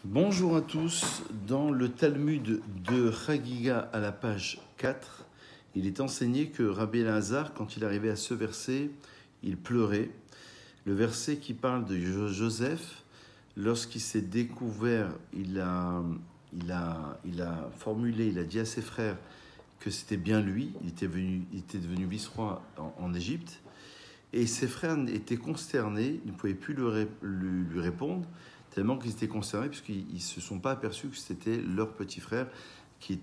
Bonjour à tous. Dans le Talmud de Chagiga à la page 4, il est enseigné que Rabbi Elazar, quand il arrivait à ce verset, il pleurait. Le verset qui parle de Joseph, lorsqu'il s'est découvert, il a formulé, il a dit à ses frères que c'était bien lui, il était devenu vice-roi en Égypte, et ses frères étaient consternés, ils ne pouvaient plus lui répondre, tellement qu'ils étaient concernés, puisqu'ils ne se sont pas aperçus que c'était leur petit frère qu'ils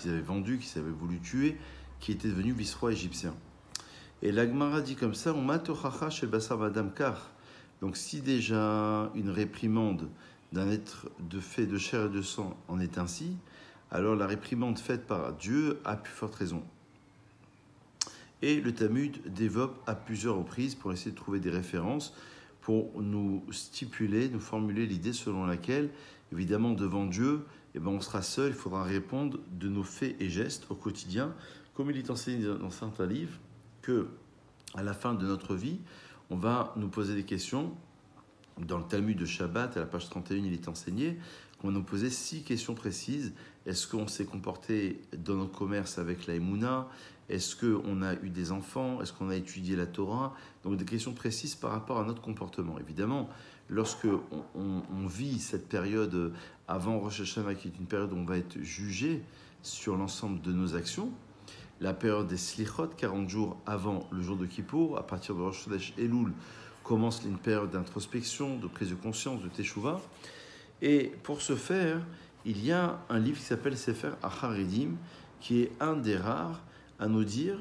avaient vendu, qu'ils avaient voulu tuer, qui était devenu vice-roi égyptien. Et la Gemara dit comme ça, on matochacha chez Bassar Madame Kar. Donc si déjà une réprimande d'un être de fait de chair et de sang en est ainsi, alors la réprimande faite par Dieu a plus forte raison. Et le Talmud développe à plusieurs reprises pour essayer de trouver des références pour nous stipuler, nous formuler l'idée selon laquelle, évidemment, devant Dieu, on sera seul, il faudra répondre de nos faits et gestes au quotidien, comme il est enseigné dans certains livres, que à la fin de notre vie, on va nous poser des questions. Dans le Talmud de Shabbat, à la page 31, il est enseigné qu'on va nous poser 6 questions précises. Est-ce qu'on s'est comporté dans notre commerce avec la Emouna? Est-ce qu'on a eu des enfants? Est-ce qu'on a étudié la Torah? Donc des questions précises par rapport à notre comportement. Évidemment, lorsque on vit cette période avant Rosh Hashanah, qui est une période où on va être jugé sur l'ensemble de nos actions, la période des Slichot, 40 jours avant le jour de Kippour, à partir de Rosh Chodesh Elul, commence une période d'introspection, de prise de conscience, de Teshuvah. Et pour ce faire, il y a un livre qui s'appelle Sefer Acharedim, qui est un des rares à nous dire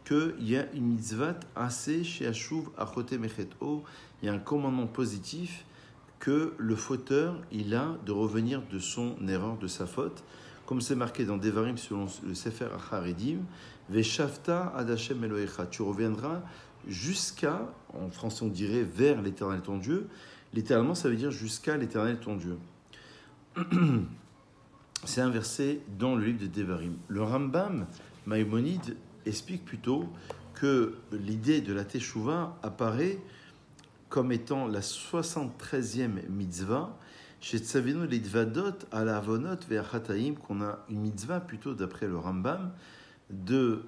qu'il y a une mitzvat assez chez Ashuv Achote Mechet'o, il y a un commandement positif que le fauteur, il a de revenir de son erreur, de sa faute, comme c'est marqué dans Devarim selon le Sefer Acharedim, Veshavta ad Hashem Elohecha, tu reviendras jusqu'à, en français on dirait vers l'Éternel ton Dieu, littéralement ça veut dire jusqu'à l'Éternel ton Dieu. C'est un verset dans le livre de Devarim. Le Rambam Maïmonide explique plutôt que l'idée de la Teshuvah apparaît comme étant la 73e mitzvah chez Tzavinu l'Idvadot à la Avonot ve'achataim, qu'on a une mitzvah plutôt d'après le Rambam de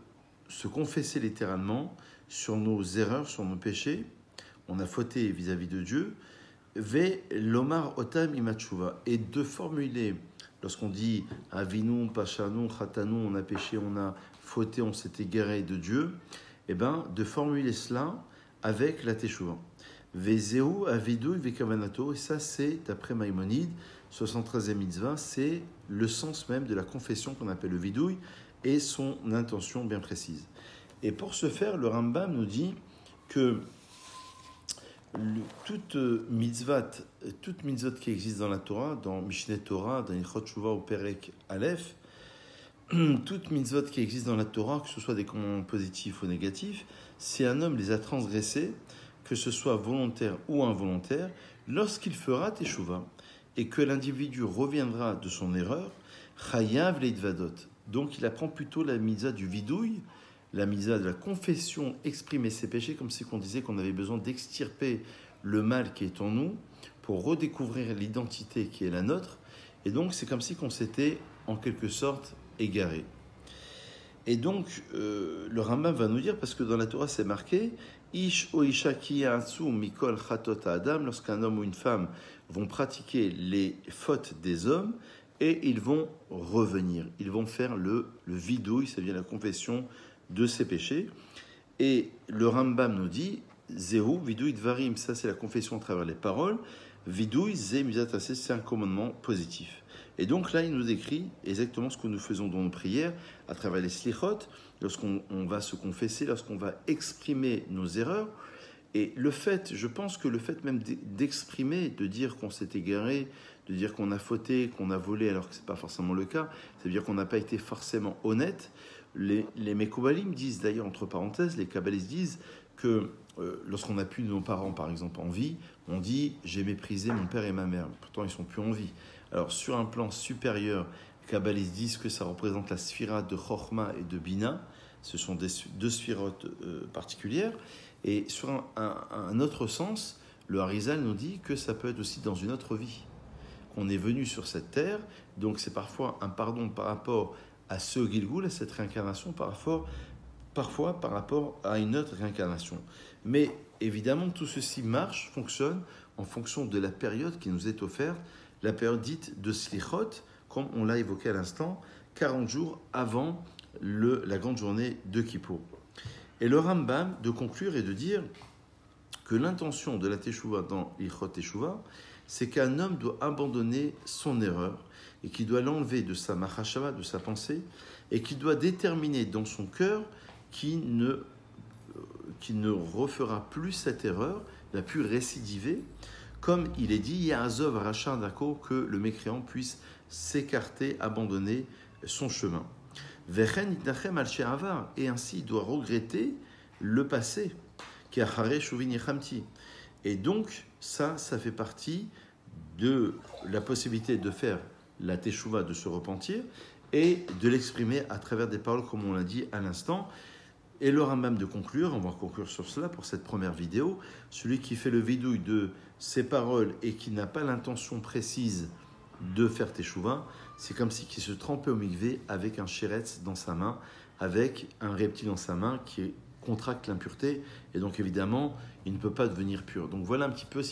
se confesser littéralement sur nos erreurs, sur nos péchés. On a fauté vis-à-vis de Dieu. Ve lomar otam imatshuva, et de formuler, lorsqu'on dit avinu, pachanu, chatanu, on a péché, on a fauté, on s'est égaré de Dieu, de formuler cela avec la teshuva. Vezeu avidui vekavanato, et ça c'est, d'après Maïmonide, 73e mitzvah, c'est le sens même de la confession qu'on appelle le vidouille et son intention bien précise. Et pour ce faire, le Rambam nous dit que toute mitzvot qui existe dans la Torah, dans Mishneh Torah, dans Ilchot Shuvah ou Perek Aleph, toute mitzvot qui existe dans la Torah, que ce soit des commandements positifs ou négatifs, si un homme les a transgressés, que ce soit volontaire ou involontaire, lorsqu'il fera Teshuvah et que l'individu reviendra de son erreur, Chayav leidvadot. Donc il apprend plutôt la mitzvah du vidouille, la mitzvah de la confession, exprimer ses péchés, comme si on disait qu'on avait besoin d'extirper le mal qui est en nous pour redécouvrir l'identité qui est la nôtre. Et donc c'est comme si on s'était en quelque sorte égaré. Et donc le Rambam va nous dire, parce que dans la Torah c'est marqué Ish o isha ki ya'atsu mikol chatot adam, lorsqu'un homme ou une femme vont pratiquer les fautes des hommes, et ils vont revenir, ils vont faire le vidouille, c'est-à-dire la confession de ses péchés. Et le Rambam nous dit Zehu vidouille dvarim, ça c'est la confession à travers les paroles. Vidouille ze mizat aseh, c'est un commandement positif. Et donc là, il nous décrit exactement ce que nous faisons dans nos prières à travers les slichot, lorsqu'on va se confesser, lorsqu'on va exprimer nos erreurs. Et le fait, je pense que le fait même d'exprimer, de dire qu'on s'est égaré, de dire qu'on a fauté, qu'on a volé, alors que ce n'est pas forcément le cas, c'est-à-dire qu'on n'a pas été forcément honnête. Les Mekoubalim disent d'ailleurs, entre parenthèses, les Kabbalistes disent que lorsqu'on a pu nos parents, par exemple, en vie, on dit « j'ai méprisé mon père et ma mère », pourtant ils ne sont plus en vie. Alors sur un plan supérieur, les Kabbalistes disent que ça représente la sphira de Chochma et de Bina, ce sont deux sphirotes particulières, et sur un autre sens, le Harizal nous dit que ça peut être aussi dans une autre vie. qu'on est venu sur cette terre. Donc c'est parfois un pardon par rapport à ce Gilgul, à cette réincarnation, parfois par rapport à une autre réincarnation. Mais évidemment, tout ceci fonctionne en fonction de la période qui nous est offerte, la période dite de Slichot, comme on l'a évoqué à l'instant, 40 jours avant la grande journée de Kippour. Et le Rambam de conclure et de dire que l'intention de la Teshuvah dans Ilchot Teshuvah, c'est qu'un homme doit abandonner son erreur et qu'il doit l'enlever de sa machashava, de sa pensée, et qu'il doit déterminer dans son cœur qu'il ne refera plus cette erreur, il n'a plus récidiver, comme il est dit, Ya'azov Rachin Dako, que le mécréant puisse s'écarter, abandonner son chemin. Vechen Itnachem al She'avar, et ainsi il doit regretter le passé, qui a Hare Shuvin Yechamti. Et donc, ça fait partie de la possibilité de faire la Teshuvah, de se repentir, et de l'exprimer à travers des paroles, comme on l'a dit à l'instant. Et le Rambam de conclure, on va conclure sur cela pour cette première vidéo, celui qui fait le vidouille de ses paroles et qui n'a pas l'intention précise de faire Teshuvah, c'est comme si il se trempait au mikvé avec un shéretz dans sa main, avec un reptile dans sa main qui contracte l'impureté, et donc évidemment, il ne peut pas devenir pur. Donc voilà un petit peu